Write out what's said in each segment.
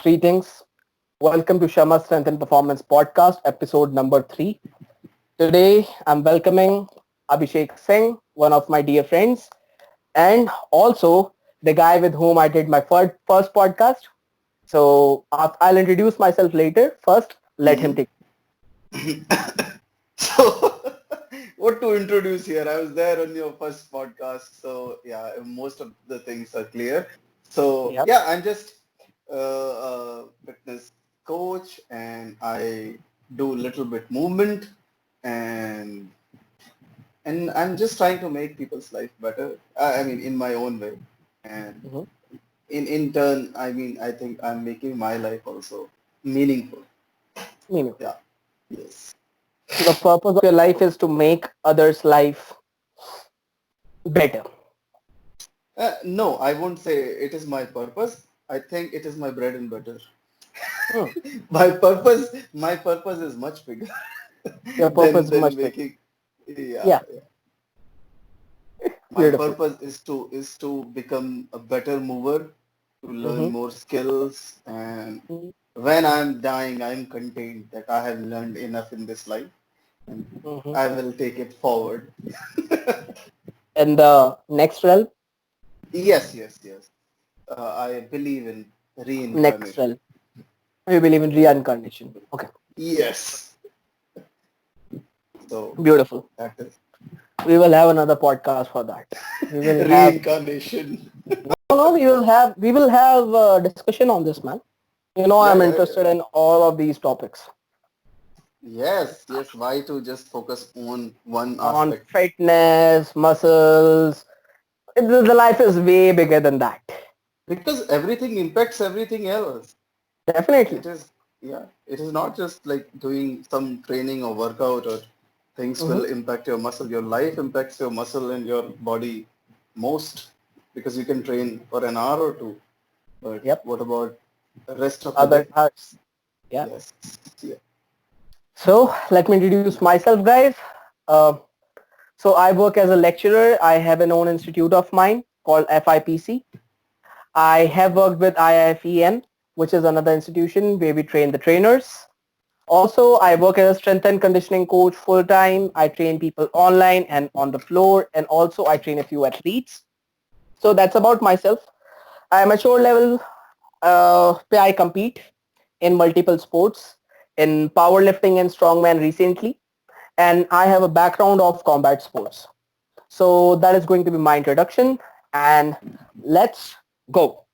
Greetings. Welcome to Sharma Strength and Performance Podcast, episode number 3. Today, I'm welcoming Abhishek Singh, one of my dear friends, and also the guy with whom I did my first podcast. So I'll introduce myself later. First, let him Mhm. take. So, what to introduce here? I was there on your first podcast, so yeah, most of the things are clear. So Yeah. yeah, I'm just a fitness coach, and I do a little bit movement, and I'm just trying to make people's life better. I mean, in my own way, and Mhm. in turn, I mean, I think I'm making my life also meaningful. Meaningful. Yeah. Yes. So the purpose of your life is to make others' life better. No, I won't say it is my purpose. I think it is my bread and butter. Hmm. My purpose is much bigger Your purpose is than much bigger. making. Yeah, Yeah. yeah. My Beautiful. purpose is to become a better mover, to learn Mm-hmm. more skills, and when I'm dying, I'm content that I have learned enough in this life, and Mm-hmm. I will take it forward. And the next realm, Yes, yes, yes. I believe in next reincarnation. realm. We believe in Yeah. reincarnation. Okay. Yes. So Beautiful. that is We will have another podcast for that. We will have reincarnation. no. We will have a discussion on this, man. Yeah, I'm yeah, yeah. interested in all of these topics Yes, yes. Why to just focus on one on aspect? fitness, muscles. The life is way bigger than that. Because everything impacts everything else. Definitely. It is, yeah. It is not just like doing some training or workout or things Mm-hmm. will impact your muscle. Your life impacts your muscle and your body most because you can train for an hour or two. But Yep. what about the rest of the Other day? parts. Yeah. Yes. Yeah. So let me introduce myself, guys. Uh, so I work as a lecturer. I have an own institute of mine called FIPC. I have worked with IIFEN, which is another institution where we train the trainers. Also, I work as a strength and conditioning coach full time. I train people online and on the floor, and also I train a few athletes. So that's about myself. I am mature level where I compete in multiple sports, in powerlifting and strongman recently, and I have a background of combat sports. So that is going to be my introduction, and let's go.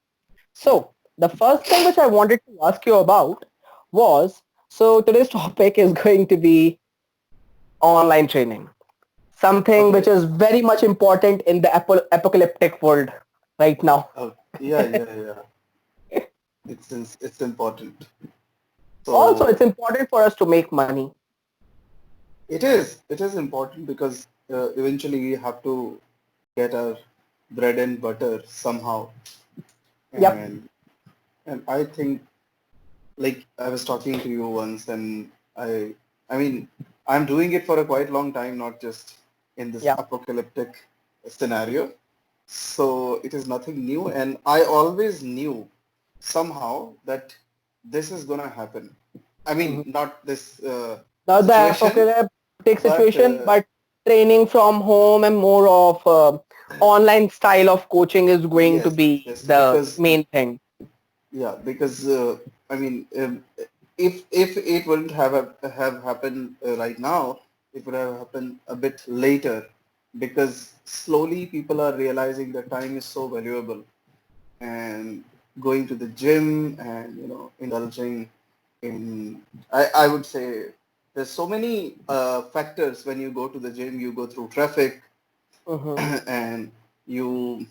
So the first thing which I wanted to ask you about was, so today's topic is going to be online training, something which Okay. is very much important in the apocalyptic world right now. Oh, yeah, yeah, yeah. It's important. Also, it's So important for us to make money. it is important because eventually we have to get our bread and butter somehow. Yep. And I think like I was talking to you once, and I mean I'm doing it for a quite long time, not just in this Yeah. apocalyptic scenario. So it is nothing new, and I always knew somehow that this is gonna happen. I mean, Mhm. not this Now the situation, apocalyptic but situation, but training from home and more of online style of coaching is going to yes, be yes, the because main thing. yeah, because I mean, if it wouldn't have happened right now, it would have happened a bit later, because slowly people are realizing that time is so valuable, and going to the gym and indulging in I would say there's so many factors when you go to the gym. You go through traffic, Hmm. and you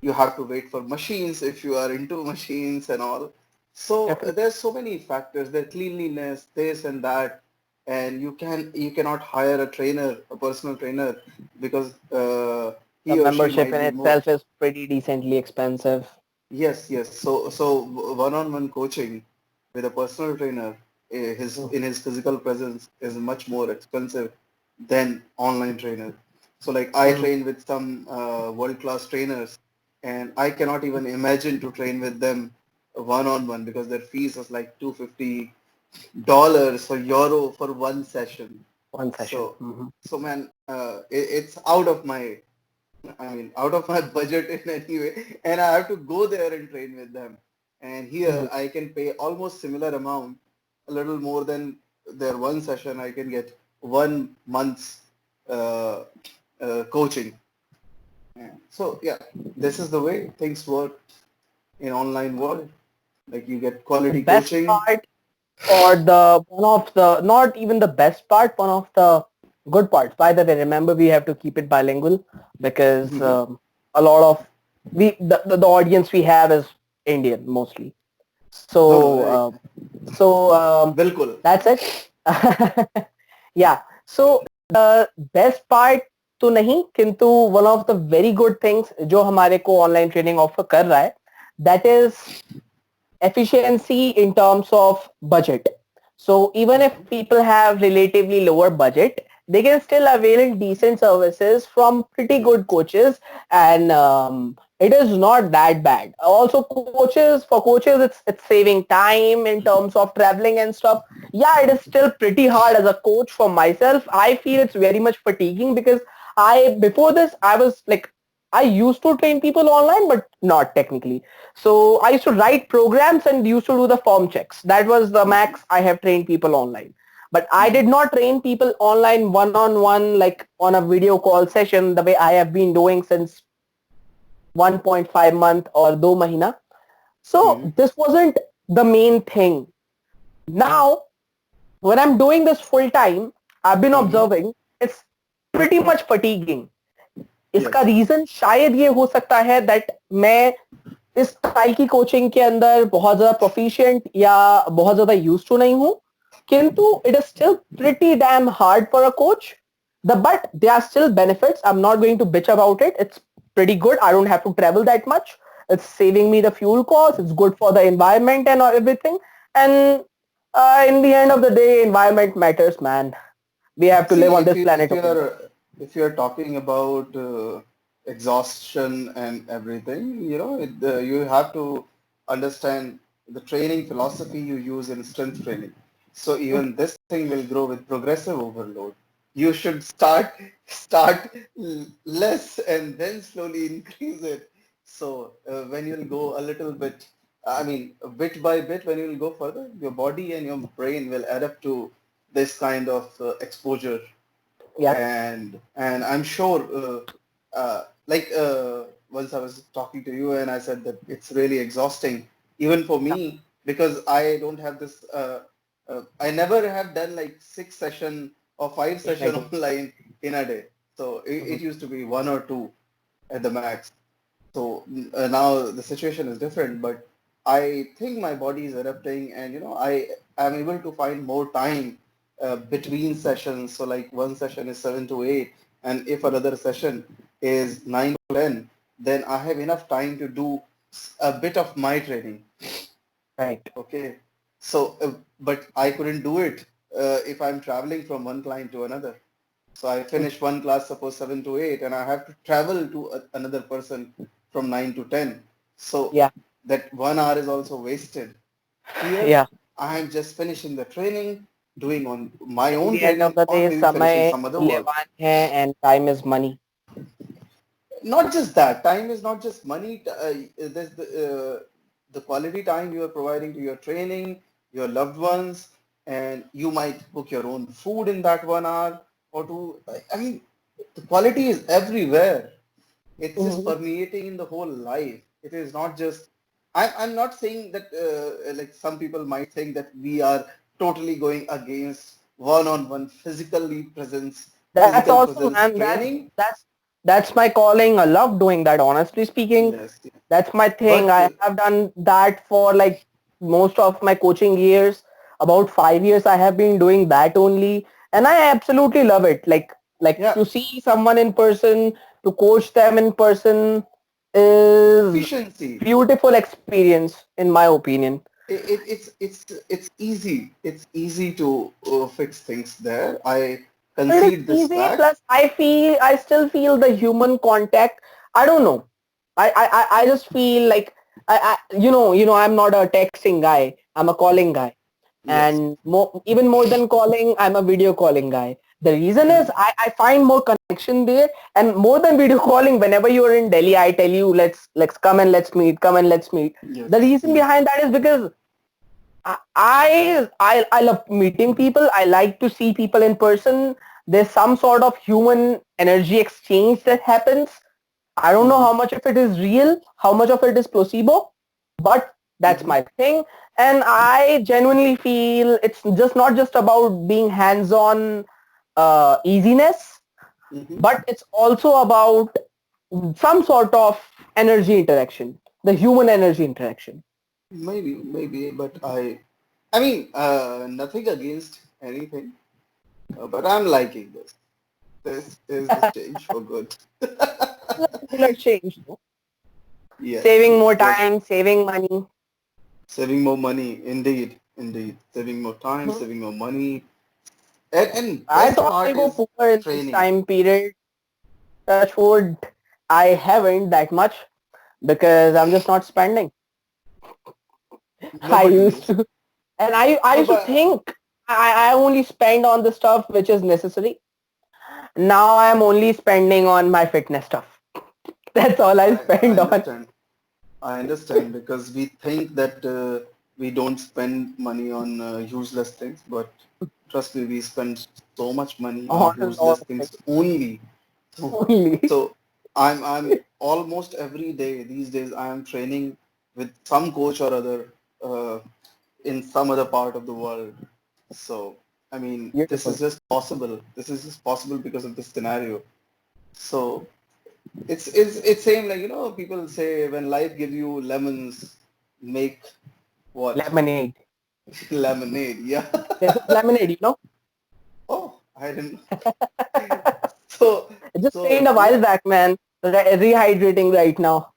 you have to wait for machines if you are into machines and all. So Definitely. there's so many factors, the cleanliness, this and that, and you cannot hire a trainer, a personal trainer, because The he or she membership might in be more. itself is pretty decently expensive. Yes, yes. So one-on-one coaching with a personal trainer, his Mhm. in his physical presence is much more expensive than online trainer. So like I Mhm. train with some world-class trainers, and I cannot even imagine to train with them one-on-one because their fees was like $250 or euro for one session. One session. So, so man, it's out of my, I mean, out of my budget in any way, and I have to go there and train with them. And here I can pay almost similar amount, a little more than their one session. I can get 1 month's uh, coaching. So yeah, this is the way things work in online world. Like you get The quality best coaching. part, or the one of the, not even the best part, one of the good parts. By the way, remember we have to keep it bilingual because a lot of the audience we have is Indian mostly. No, no, So बिल्कुल. that's it. Yeah. So the best part तो नहीं, किंतु one of the very good things जो हमारे को online training offer कर रहा है, that is efficiency in terms of budget. So even if people have relatively lower budget, they can still avail decent services from pretty good coaches, and it is not that bad. Also, for coaches, it's saving time in terms of traveling and stuff. Yeah, it is still pretty hard as a coach. For myself, I feel it's very much fatiguing because I before this I was like I used to train people online, but not technically. So I used to write programs and used to do the form checks. That was the max I have trained people online. But I did not train people online one-on-one, like on a video call session, the way I have been doing since 1.5 month or 2 mahina. So this wasn't the main thing. Now, when I'm doing this full time, I've been observing it's pretty much fatiguing. इसका Yes. Reason शायद ये हो सकता है that मैं इस style की coaching के अंदर बहुत ज्यादा प्रोफिशिएंट या बहुत ज्यादा यूज टू नहीं हूं, किंतु it is still pretty dam hard for a coach. The but there are still benefits. I'm not going to bitch about it. It's pretty good. I don't have to travel that much. It's saving me the fuel costs. It's good for the environment and everything. And in the end of the day, environment matters, man. We have to live See, on if this you planet only. if you're talking about exhaustion and everything, you have to understand the training philosophy you use in strength training. So even this thing will grow with progressive overload. You should start less and then slowly increase it. So when you'll go a little bit, I mean, bit by bit, when you'll go further, your body and your brain will adapt to this kind of exposure, Yeah. and I'm sure once I was talking to you and I said that it's really exhausting even for Yeah. me because I don't have this I never have done like 6 session or five Even I session don't. online in a day, so it used to be one or two at the max. So now the situation is different, but I think my body is adapting, and I am able to find more time between sessions. So like one session is 7 to 8, and if another session is 9 to 10, then I have enough time to do a bit of my training. Right. Okay, so but I couldn't do it if I'm traveling from one client to another. So I finish one class, suppose 7 to 8, and I have to travel to another person from 9 to 10. So Yeah. that 1 hour is also wasted. Here, Yeah. I am just finishing the training, doing on my In own the end of training, the or day, maybe finishing समय some other work. मूल्यवान है and time is money. Not just that, time is not just money. There's the quality time you are providing to your training, your loved ones, and you might cook your own food in that 1 hour or two. I mean, the quality is everywhere. It's just Mhm. permeating in the whole life. It is not just. I'm not saying that like some people might think that we are totally going against one-on-one That's physical awesome, presence man. training. That's my calling. I love doing that. Honestly speaking, Yes, yes. that's my thing. But I have done that for like most of my coaching years. About 5 years, I have been doing that only, and I absolutely love it. Like yeah, to see someone in person, to coach them in person is efficiency. beautiful experience, in my opinion. It's easy. It's easy to fix things there. I It is concede this easy. fact. Plus, I still feel the human contact. I don't know. I just feel like I'm not a texting guy. I'm a calling guy. Yes. And even more than calling, I'm a video calling guy. The reason is Mhm. I find more connection there, and more than video calling, whenever you are in Delhi, I tell you let's come and let's meet, come and let's meet. The Yes. reason Yes. behind that is because I love meeting people. I like to see people in person. There's some sort of human energy exchange that happens. I don't know Hmm. how much of it is real, how much of it is placebo, but that's Hmm. my thing. And I genuinely feel it's just not just about being hands-on easiness, Hmm. but it's also about some sort of energy interaction, the human energy interaction. Maybe, but I mean, nothing against anything, but I'm liking this. This is the change for good. Regular change, no? Yes, Saving yes. more Like time, saving money. saving more money, indeed, indeed. Saving more time, Mhm. saving more money. And I best thought part I'll go is poor in this training. time period. Touch wood, I haven't that much because I'm just not spending. I Nobody used is. to, and I used to But think I only spend on the stuff which is necessary. Now I'm only spending on my fitness stuff. That's all I I spend on. understand. I understand because we think that we don't spend money on useless things, but trust me, we spend so much money on On a lot useless of things things only. So, only. so I'm almost every day these days I am training with some coach or other uh, in some other part of the world. So I mean, this is Beautiful. just possible. This is just possible because of this scenario. So it's same like people say when life gives you lemons, make what Lemonade. lemonade. Yeah. This is lemonade, you know. Oh, I didn't. So I just trained so a while yeah, back, man. Rehydrating right now.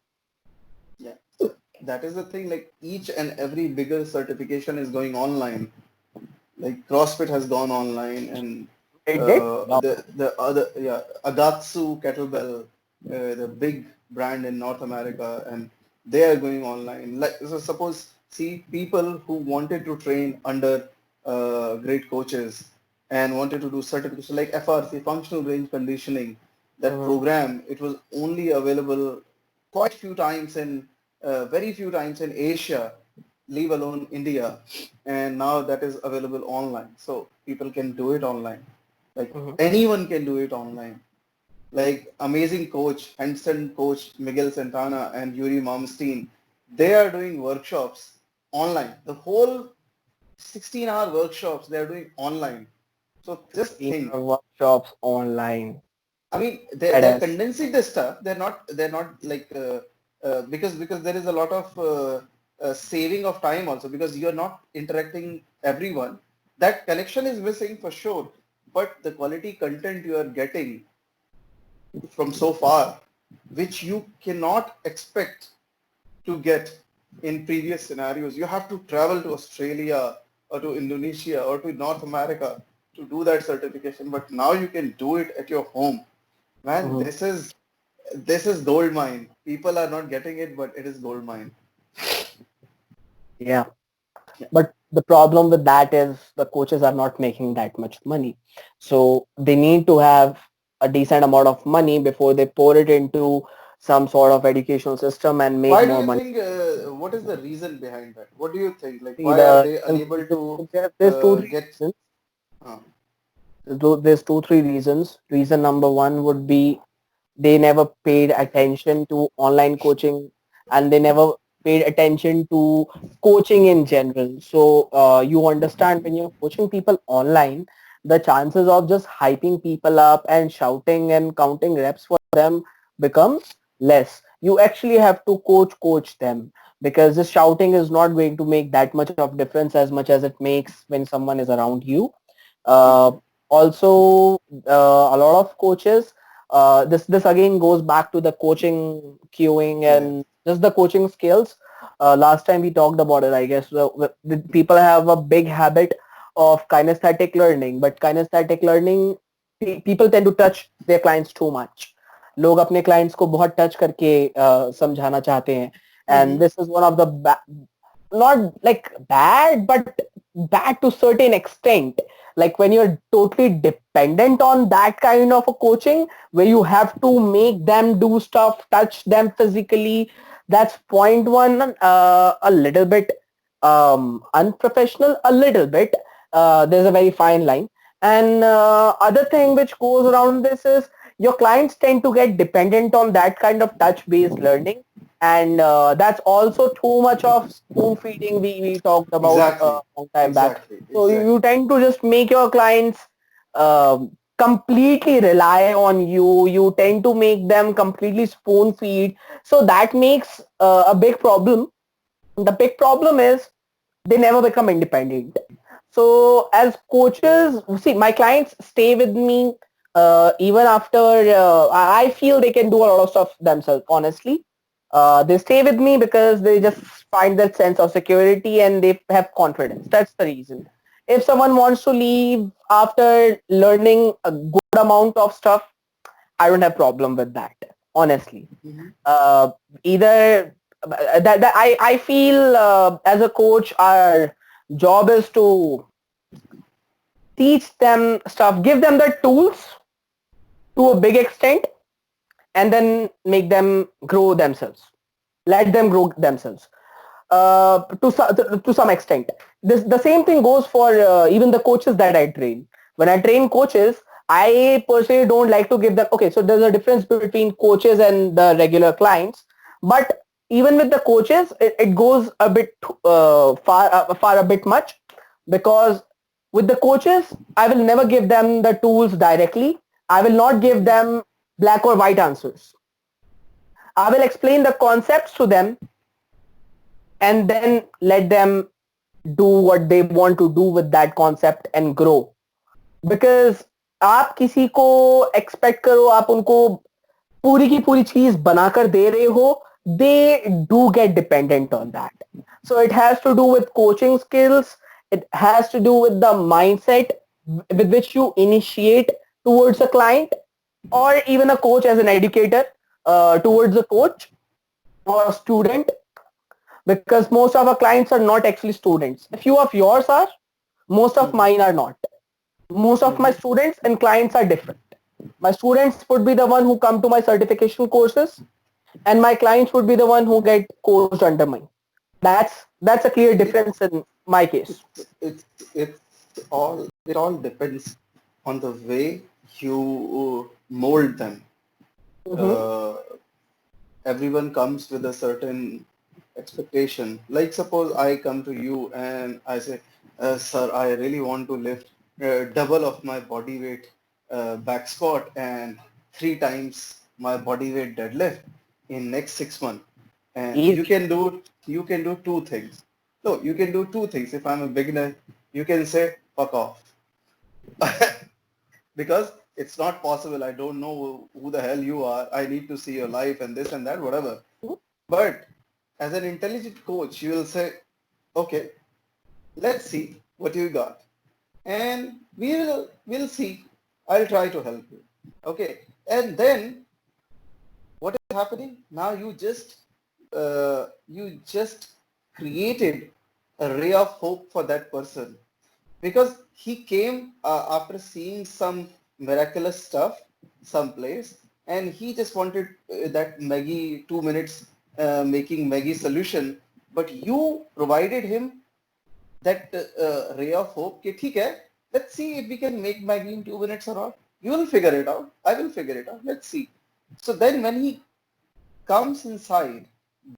yeah. So that is the thing. Like each and every bigger certification is going online. Like CrossFit has gone online, and It did. Wow. the other yeah Agatsu kettlebell, the big brand in North America, and they are going online. Like so suppose see people who wanted to train under great coaches and wanted to do certification like FRC, functional range conditioning. That Mhm. program it was only available quite few times in very few times in Asia, leave alone India, and now that is available online. So people can do it online. Like Mhm. anyone can do it online. Like amazing coach, Henson coach Miguel Santana and Yuri Malmsteen, they are doing workshops online. The whole 16-hour workshops they are doing online. So just 16 think. workshops online. I mean, they're Badass. condensing the stuff. They're not like because there is a lot of saving of time also because you're not interacting everyone. That connection is missing for sure, but the quality content you are getting from so far, which you cannot expect to get in previous scenarios. You have to travel to Australia or to Indonesia or to North America to do that certification, but now you can do it at your home. Man, Mhm. this is gold mine. People are not getting it, but it is gold mine. Yeah. Yeah. But the problem with that is the coaches are not making that much money. So they need to have a decent amount of money before they pour it into some sort of educational system and make Why do more you money. think? What is the reason behind that? What do you think? Like, See, why are they unable to there's two, three get? reasons. Uh, There's two, three reasons. Reason number one would be they never paid attention to online coaching and they never paid attention to coaching in general. So you understand when you're coaching people online, the chances of just hyping people up and shouting and counting reps for them becomes less. You actually have to coach them because the shouting is not going to make that much of difference as much as it makes when someone is around you. Uh, mhm. Also, a lot of coaches. This again goes back to the coaching, queuing, Yeah. and just the coaching skills. Last time we talked about it, I guess. The people have a big habit of kinesthetic learning, but kinesthetic learning, people tend to touch their clients too much. लोग अपने clients को बहुत touch करके समझाना चाहते हैं. and Mm-hmm. this is one of the not like bad, but bad to certain extent. Like when you're totally dependent on that kind of a coaching where you have to make them do stuff, touch them physically, that's point one. A little bit unprofessional, a little bit. There's a very fine line. And other thing which goes around this is your clients tend to get dependent on that kind of touch based learning, and that's also too much of spoon feeding we talked about a Exactly. long time back. Exactly. So you Exactly. tend to just make your clients completely rely on you. You tend to make them completely spoon feed. So that makes a big problem. The big problem is they never become independent. So as coaches, see, my clients stay with me even after I feel they can do a lot of stuff themselves, honestly. They stay with me because they just find that sense of security and they have confidence. That's the reason. If someone wants to leave after learning a good amount of stuff, I don't have problem with that, honestly. Mm-hmm. uh, Either that I feel as a coach, our job is to teach them stuff, give them the tools to a big extent, and then make them grow themselves. Let them grow themselves to some extent. The same thing goes for even the coaches that I train. When I train coaches, I personally don't like to give them. Okay, so there's a difference between coaches and the regular clients, but even with the coaches, it goes a bit far a bit much, because with the coaches, I will never give them the tools directly. I will not give Mm-hmm. them black or white answers. I will explain the concepts to them and then let them do what they want to do with that concept and grow. Because आप किसी को expect करो, आप उनको पूरी की पूरी चीज बनाकर दे रहे हो, they do get dependent on that. So it has to do with coaching skills, it has to do with the mindset with which you initiate towards a client, or even a coach as an educator towards a coach or a student, because most of our clients are not actually students. A few of yours are, most of Mm-hmm. mine are not. Most of my Mm-hmm. students and clients are different. My students would be the one who come to my certification courses, and my clients would be the one who get coached under me. That's a clear It, difference in my case. it all depends on the way you mold them. Mm-hmm. Uh, Everyone comes with a certain expectation. Like suppose I come to you and I say, sir, I really want to lift double of my body weight back squat and three times my body weight deadlift in next 6 months. And Easy. you can do two things. No, you can do two things. If I'm a beginner, you can say fuck off. Because it's not possible. I don't know who the hell you are. I need to see your life and this and that, whatever. But as an intelligent coach, you will say, okay, let's see what you got. And we'll see. I'll try to help you. Okay. And then what is happening? Now you just created a ray of hope for that person because he came after seeing some miraculous stuff someplace and he just wanted that Maggie 2 minutes making Maggie solution, but you provided him that ray of hope कि ठीक है, let's see if we can make Maggie in 2 minutes or not. You will figure it out. I will figure it out. Let's see. So then when he comes inside,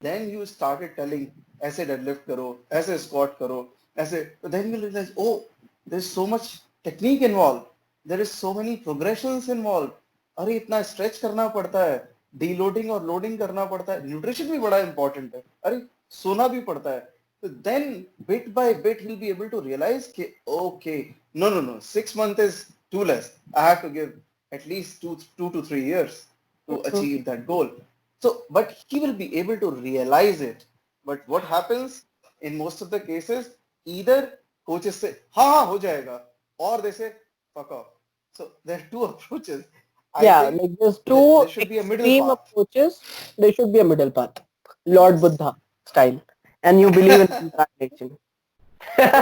then you started telling ऐसे deadlift करो, ऐसे squat करो, ऐसे. Then you realize, oh, there's so much technique involved. There is so many progressions involved. अरे इतना stretch करना पड़ता है, deloading और loading करना पड़ता है, nutrition भी बड़ा important है, अरे सोना भी पड़ता है. So then bit by bit he'll be able to realize कि okay, no, 6 months is too less. I have to give at least 2 to 3 years to Mhm. achieve that goal. So, but he will be able to realize it. But what happens in most of the cases, either coaches say, हाँ हो जाएगा, or they say, fuck off. So there are two approaches. I Yeah, think like there's there two should be a middle extreme path. approaches. There should be a middle path. Lord Yes. Buddha style, and you believe in reincarnation. What?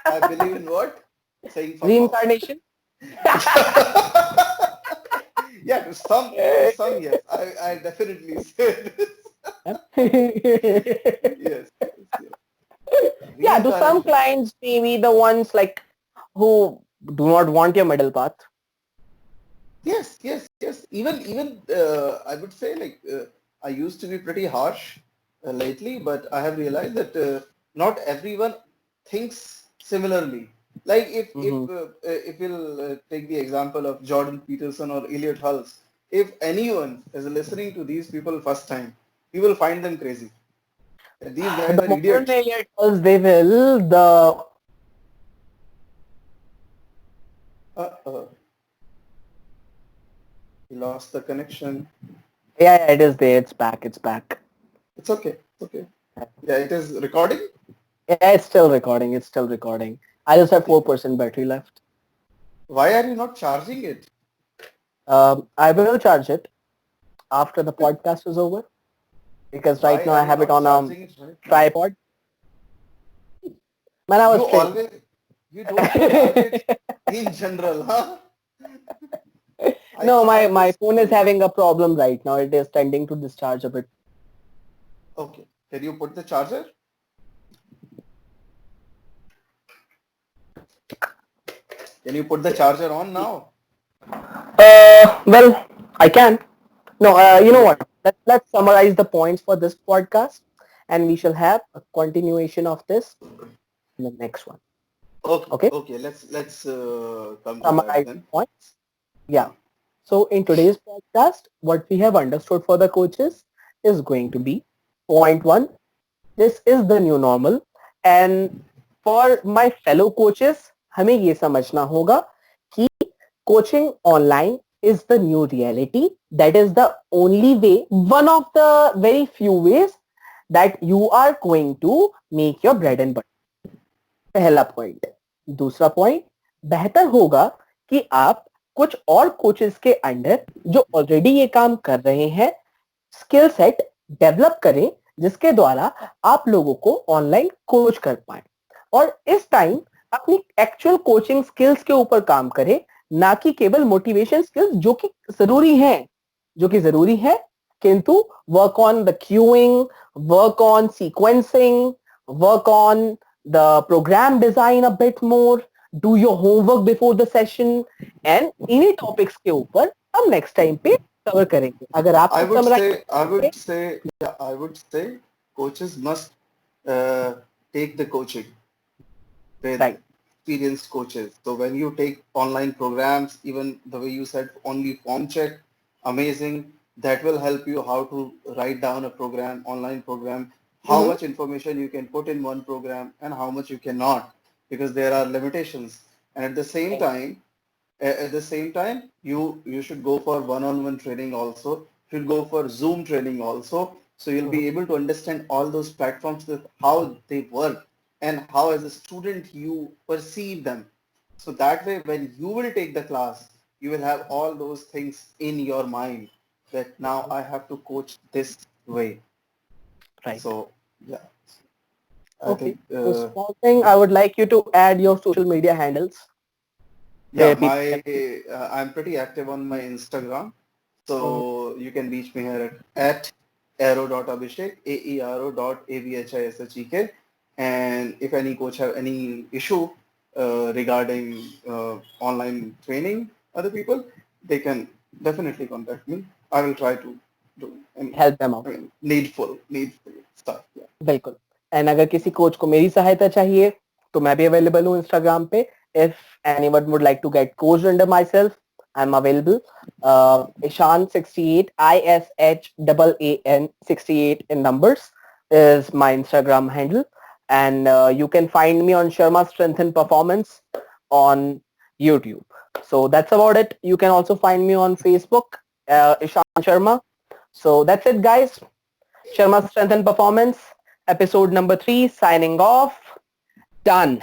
I believe in what? Saying fuck off. Reincarnation. Yeah, to some, yes. I definitely say this. Yes, yes, yes. Yeah, to some Reincarnation. clients, maybe the ones like who do not want your middle path. Yes, yes, yes. Even I would say like I used to be pretty harsh lately, but I have realized that not everyone thinks similarly. Like Hmm. if we'll take the example of Jordan Peterson or Elliot Hulse, if anyone is listening to these people first time, you will find them crazy. These guys The are modern idiots. areas, they will. The Uh, we lost the connection. yeah, yeah, it is there. It's back. It's back. It's okay. It's okay. Yeah, it is recording. Yeah, it's still recording. It's still recording. I just have Okay. 4% battery left. Why are you not charging it? I will charge it after the podcast is over because right Why now I are you have it not on a charging it right now? tripod. Man, I was You training. always, you don't charge it in general, huh? No, I my just phone is told you. having a problem right now. It is tending to discharge a bit. Okay. Can you put the charger? Can you put the charger on now? Well, I can. No, you know Yeah. what? Let's summarize the points for this podcast, and we shall have a continuation of this in the next one. Okay. Okay? Okay. Let's come to that Summarize then. the points. Yeah. Huh. So in today's podcast, what we have understood for the coaches is going to be point one. This is the new normal, and for my fellow coaches, हमें ये समझना होगा कि coaching online is the new reality. That is the only way, one of the very few ways that you are going to make your bread and butter. पहला point. दूसरा point, बेहतर होगा कि आप कुछ और कोचेस के अंडर जो ऑलरेडी ये काम कर रहे हैं स्किल सेट डेवलप करें जिसके द्वारा आप लोगों को ऑनलाइन कोच कर पाए और इस टाइम अपनी एक्चुअल कोचिंग स्किल्स के ऊपर काम करें, ना कि केवल मोटिवेशन स्किल्स जो कि जरूरी है किंतु work on the queuing, work on sequencing, work on the program design a bit more, do your homework before the session, and इन्हीं टॉपिक्स के ऊपर हम नेक्स्ट टाइम पे कवर करेंगे. अगर आप I कुछ would समराइज say, I करेंगे. would say, yeah, I would say coaches must uh, take the coaching with Right. experienced coaches. So when you take online programs, even the way you said only form check, amazing. That will help you how to write down a program, online program, how Mm-hmm. much information you can put in one program and how much you cannot because there are limitations. And Right. at the same time, you should go for one-on-one training also. Should go for Zoom training also. So you'll Mm-hmm. be able to understand all those platforms that how they work and how as a student you perceive them. So that way, when you will take the class, you will have all those things in your mind that now I have to coach this way. Right. So yeah, I Okay. think So small thing, I would like you to add your social media handles yeah, where people my can. I'm pretty active on my Instagram. Mhm. So you can reach me here at aero.abhishek, aero.abhishek. And if any coach have any issue regarding online training other people, they can definitely contact me. I will try to do any, Help them out. I mean, needful stuff. Yeah. बिल्कुल. And अगर किसी coach को मेरी सहायता चाहिए तो मैं भी अवेलेबल हूँ इंस्टाग्राम पे. If anyone would like to get coached under myself, I am available. Ishan 68, ISHAAN 68 in numbers is my Instagram handle, and you can find me on Sharma Strength and Performance on YouTube. So that's about it. You can also find me on Facebook, Ishan Sharma. So that's it, guys. Sharma Strength and Performance, episode number 3, signing off. Done.